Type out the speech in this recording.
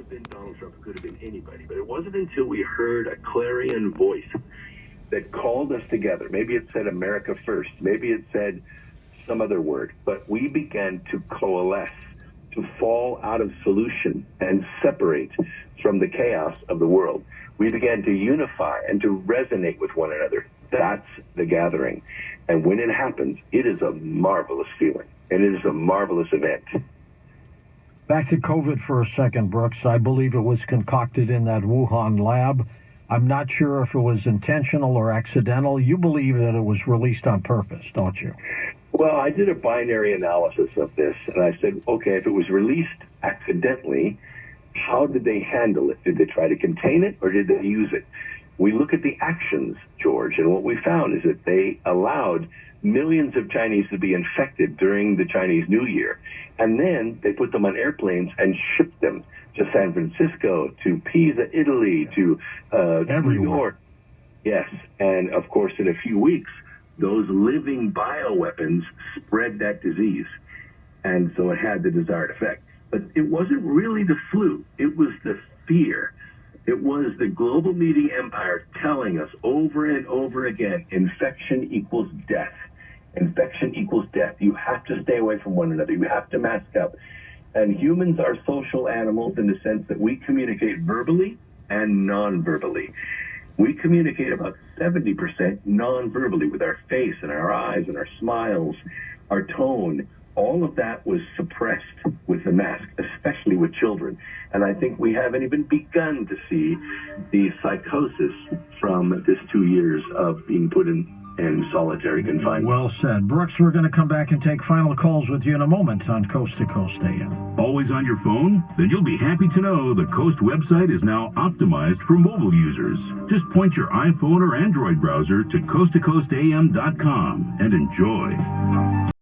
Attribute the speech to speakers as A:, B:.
A: have been Donald Trump. It could have been anybody. But it wasn't until we heard a clarion voice that called us together. Maybe it said America first. Maybe it said some other word. But we began to coalesce, to fall out of solution and separate from the chaos of the world. We began to unify and to resonate with one another. That's the gathering. And when it happens, it is a marvelous feeling. And it is a marvelous event.
B: Back to COVID for a second, Brooks. I believe it was concocted in that Wuhan lab. I'm not sure if it was intentional or accidental. You believe that it was released on purpose, don't you?
A: Well, I did a binary analysis of this, and I said, okay, if it was released accidentally, how did they handle it? Did they try to contain it, or did they use it? We look at the actions, George, and what we found is that they allowed millions of Chinese to be infected during the Chinese New Year, and then they put them on airplanes and shipped them to San Francisco, to Pisa, Italy, to New York. Yes, and of course, in a few weeks, those living bioweapons spread that disease, and so it had the desired effect. But it wasn't really the flu. It was the fear. It was the global media empire telling us over and over again, infection equals death. Infection equals death. You have to stay away from one another. You have to mask up. And humans are social animals in the sense that we communicate verbally and non-verbally. We communicate about 70% non-verbally with our face and our eyes and our smiles, our tone. All of that was suppressed with the mask, especially with children. And I think we haven't even begun to see the psychosis from this 2 years of being put in solitary confinement.
B: Well said. Brooks, we're going to come back and take final calls with you in a moment on Coast to Coast AM.
C: Always on your phone? Then you'll be happy to know the Coast website is now optimized for mobile users. Just point your iPhone or Android browser to coasttocoastam.com and enjoy.